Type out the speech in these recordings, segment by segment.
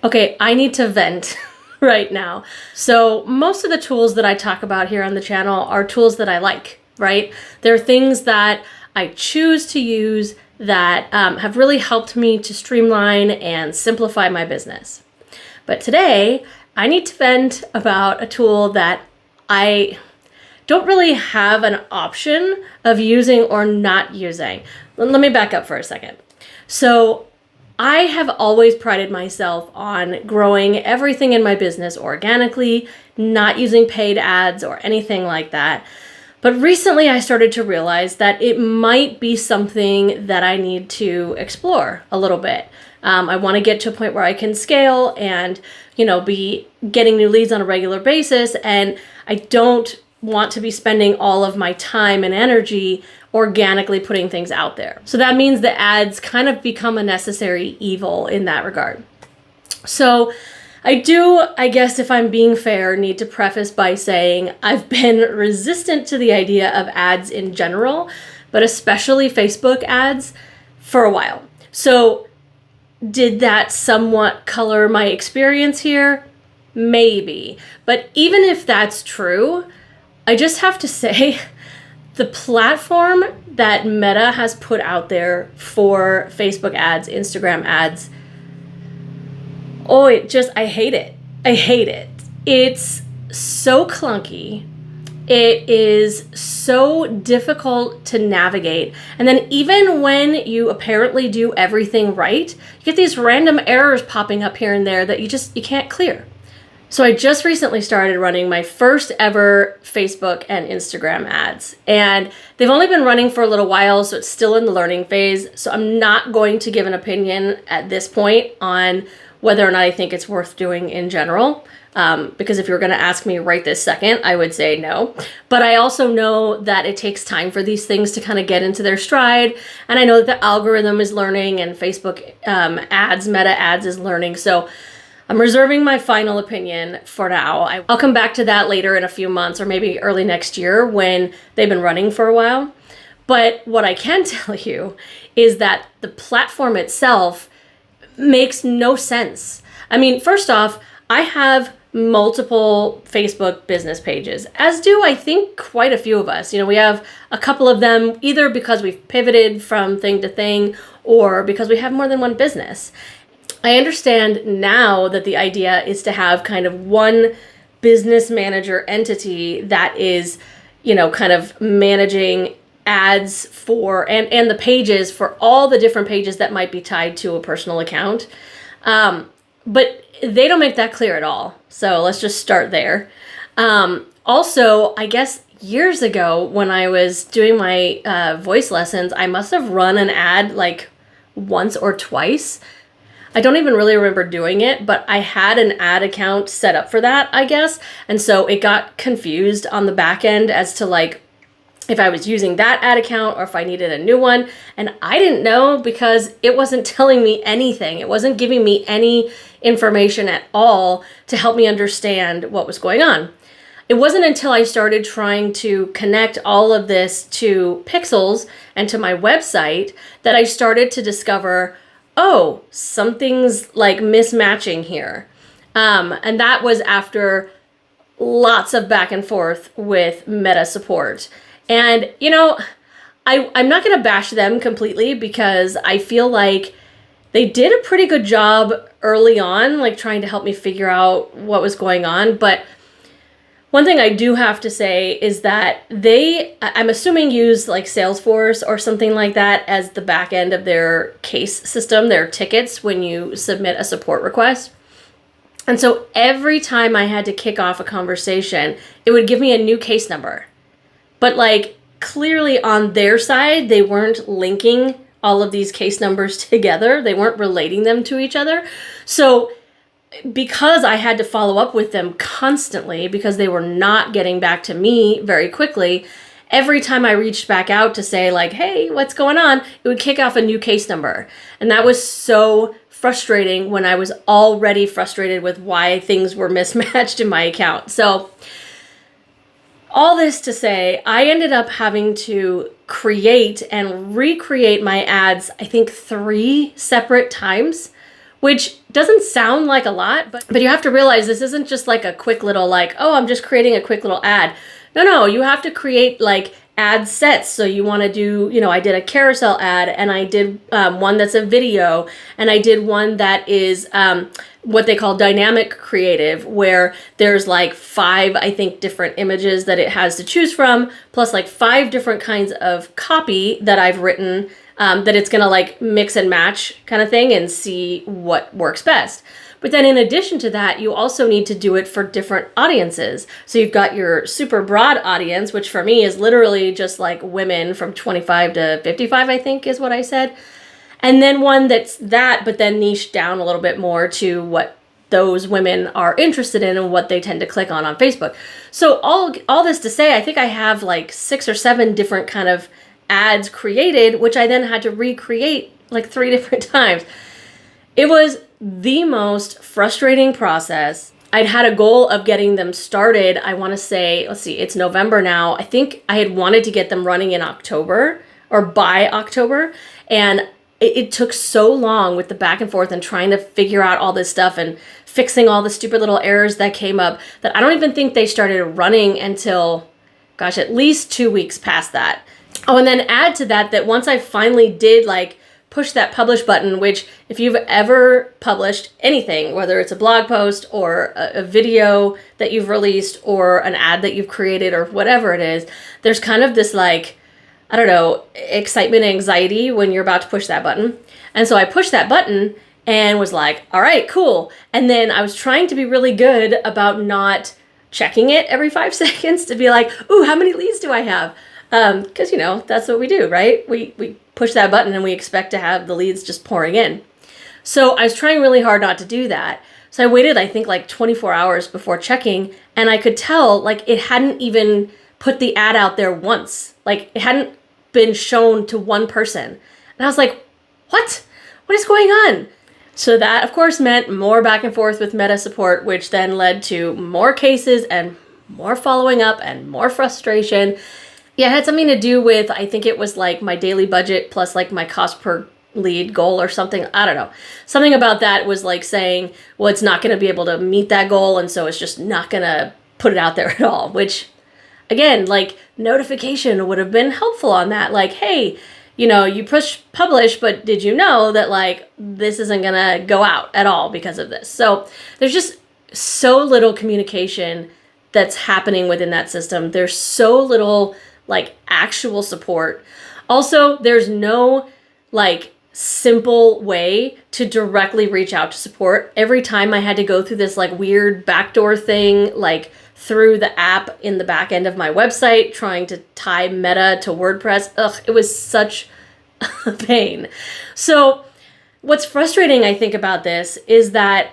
Okay, I need to vent right now. So most of the tools that I talk about here on the channel are tools that I like, right? They're things that I choose to use that have really helped me to streamline and simplify my business. But today, I need to vent about a tool that I don't really have an option of using or not using. Let me back up for a second. So I have always prided myself on growing everything in my business organically, not using paid ads or anything like that. But recently I started to realize that it might be something that I need to explore a little bit. I want to get to a point where I can scale and, be getting new leads on a regular basis. And I don't want to be spending all of my time and energy organically putting things out there. So that means the ads kind of become a necessary evil in that regard. So I do, I guess if I'm being fair, need to preface by saying I've been resistant to the idea of ads in general, but especially Facebook ads for a while. So did that somewhat color my experience here? Maybe. But even if that's true, I just have to say the platform that Meta has put out there for Facebook ads, Instagram ads, I hate it. I hate it. It's so clunky. It is so difficult to navigate. And then even when you apparently do everything right, you get these random errors popping up here and there that you can't clear. So I just recently started running my first ever Facebook and Instagram ads, and they've only been running for a little while, so it's still in the learning phase. So I'm not going to give an opinion at this point on whether or not I think it's worth doing in general, because if you're going to ask me right this second, I would say no. But I also know that it takes time for these things to kind of get into their stride, and I know that the algorithm is learning and Facebook ads, Meta ads is learning. So I'm reserving my final opinion for now. I'll come back to that later in a few months or maybe early next year when they've been running for a while. But what I can tell you is that the platform itself makes no sense. I mean, first off, I have multiple Facebook business pages, as do I think quite a few of us. We have a couple of them either because we've pivoted from thing to thing or because we have more than one business. I understand now that the idea is to have kind of one business manager entity that is, kind of managing ads for and the pages for all the different pages that might be tied to a personal account. But they don't make that clear at all. So let's just start there. Also, I guess years ago when I was doing my voice lessons, I must have run an ad like once or twice. I don't even really remember doing it, but I had an ad account set up for that, I guess. And so it got confused on the back end as to like if I was using that ad account or if I needed a new one. And I didn't know because it wasn't telling me anything. It wasn't giving me any information at all to help me understand what was going on. It wasn't until I started trying to connect all of this to pixels and to my website that I started to discover, something's like mismatching here. And that was after lots of back and forth with Meta support. And, I'm not going to bash them completely because I feel like they did a pretty good job early on, like trying to help me figure out what was going on. But one thing I do have to say is that I'm assuming, use like Salesforce or something like that as the back end of their case system, their tickets when you submit a support request. And so every time I had to kick off a conversation, it would give me a new case number. But like clearly on their side, they weren't linking all of these case numbers together. They weren't relating them to each other. So because I had to follow up with them constantly because they were not getting back to me very quickly, every time I reached back out to say like, hey, what's going on? It would kick off a new case number. And that was so frustrating when I was already frustrated with why things were mismatched in my account. So all this to say, I ended up having to create and recreate my ads, I think 3 separate times, which doesn't sound like a lot, but you have to realize this isn't just like a quick little like, oh, I'm just creating a quick little ad. No, you have to create like ad sets. So you want to do, I did a carousel ad, and I did one that's a video, and I did one that is what they call dynamic creative, where there's like 5, I think, different images that it has to choose from, plus like 5 different kinds of copy that I've written that it's going to like mix and match kind of thing and see what works best. But then in addition to that, you also need to do it for different audiences. So you've got your super broad audience, which for me is literally just like women from 25 to 55, I think is what I said. And then one that's that, but then niched down a little bit more to what those women are interested in and what they tend to click on Facebook. So all this to say, I think I have like 6 or 7 different kind of ads created, which I then had to recreate like 3 different times. It was the most frustrating process. I'd had a goal of getting them started. I want to say, let's see, it's November now. I think I had wanted to get them running in October or by October. And it took so long with the back and forth and trying to figure out all this stuff and fixing all the stupid little errors that came up that I don't even think they started running until, gosh, at least 2 weeks past that. Oh, and then add to that once I finally did like push that publish button, which if you've ever published anything, whether it's a blog post or a video that you've released or an ad that you've created or whatever it is, there's kind of this like, I don't know, excitement, anxiety when you're about to push that button. And so I pushed that button and was like, all right, cool. And then I was trying to be really good about not checking it every 5 seconds to be like, ooh, how many leads do I have? Because, that's what we do, right? We push that button and we expect to have the leads just pouring in. So I was trying really hard not to do that. So I waited, I think, like 24 hours before checking, and I could tell like it hadn't even put the ad out there once. Like it hadn't been shown to one person. And I was like, what? What is going on? So that, of course, meant more back and forth with Meta support, which then led to more cases and more following up and more frustration. Yeah, it had something to do with, I think it was like my daily budget plus like my cost per lead goal or something. I don't know. Something about that was like saying, well, it's not going to be able to meet that goal. And so it's just not going to put it out there at all, which again, like notification would have been helpful on that. Like, hey, you push publish, but did you know that like this isn't going to go out at all because of this? So there's just so little communication that's happening within that system. There's so little like actual support. Also, there's no like simple way to directly reach out to support. Every time I had to go through this like weird backdoor thing, like through the app in the back end of my website, trying to tie Meta to WordPress. It was such a pain. So what's frustrating, I think, about this is that,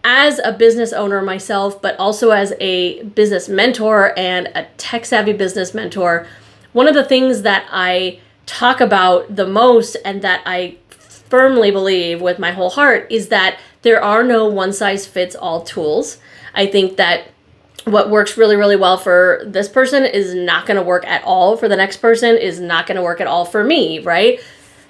as a business owner myself, but also as a business mentor and a tech savvy business mentor, one of the things that I talk about the most and that I firmly believe with my whole heart is that there are no one size fits all tools. I think that what works really, really well for this person is not going to work at all for the next person, is not going to work at all for me, right?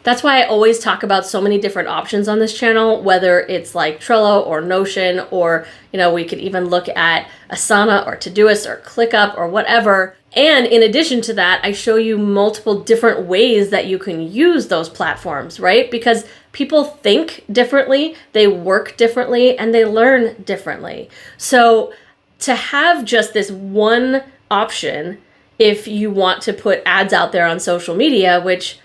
That's why I always talk about so many different options on this channel, whether it's like Trello or Notion, or, we could even look at Asana or Todoist or ClickUp or whatever. And in addition to that, I show you multiple different ways that you can use those platforms, right? Because people think differently, they work differently, and they learn differently. So to have just this one option, if you want to put ads out there on social media, which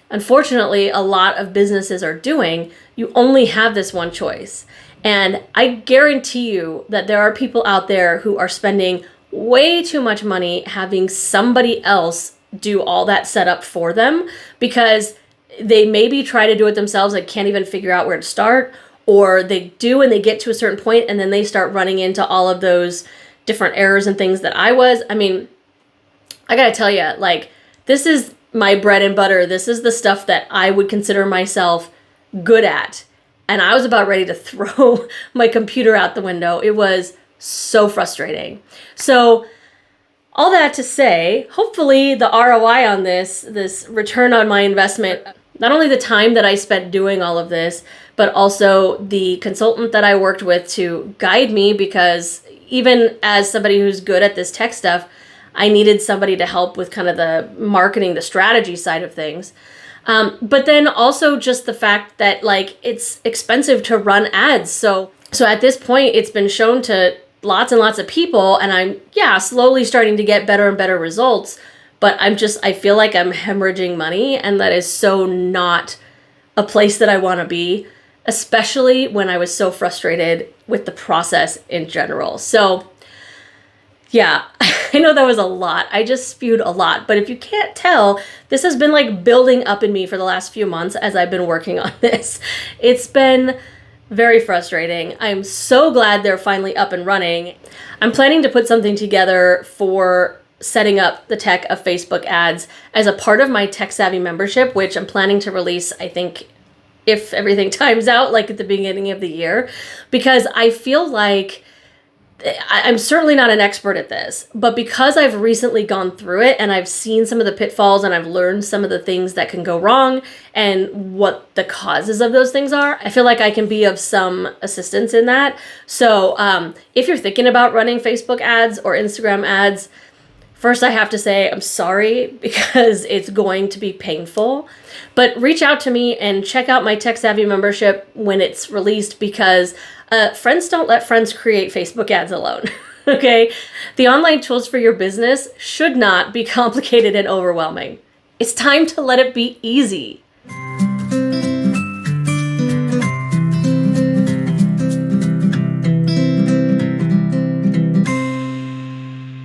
unfortunately a lot of businesses are doing, you only have this one choice. And I guarantee you that there are people out there who are spending way too much money having somebody else do all that setup for them, because they maybe try to do it themselves and can't even figure out where to start, or they do and they get to a certain point and then they start running into all of those different errors and things that I was. I mean, I gotta tell you, like, this is my bread and butter. This is the stuff that I would consider myself good at. And I was about ready to throw my computer out the window. It was so frustrating. So all that to say, hopefully the ROI on this return on my investment, not only the time that I spent doing all of this, but also the consultant that I worked with to guide me, because even as somebody who's good at this tech stuff, I needed somebody to help with kind of the marketing, the strategy side of things. But then also just the fact that like it's expensive to run ads. So at this point, it's been shown to lots and lots of people, and I'm slowly starting to get better and better results. But I feel like I'm hemorrhaging money, and that is so not a place that I want to be, especially when I was so frustrated with the process in general. So yeah, I know that was a lot. I just spewed a lot. But if you can't tell, this has been like building up in me for the last few months as I've been working on this. It's been very frustrating. I'm so glad they're finally up and running. I'm planning to put something together for setting up the tech of Facebook ads as a part of my Tech Savvy membership, which I'm planning to release, I think, if everything times out, like at the beginning of the year, because I feel like I'm certainly not an expert at this, but because I've recently gone through it and I've seen some of the pitfalls and I've learned some of the things that can go wrong and what the causes of those things are, I feel like I can be of some assistance in that. So if you're thinking about running Facebook ads or Instagram ads, first I have to say I'm sorry, because it's going to be painful. But reach out to me and check out my Tech Savvy membership when it's released, because friends don't let friends create Facebook ads alone. Okay? The online tools for your business should not be complicated and overwhelming. It's time to let it be easy.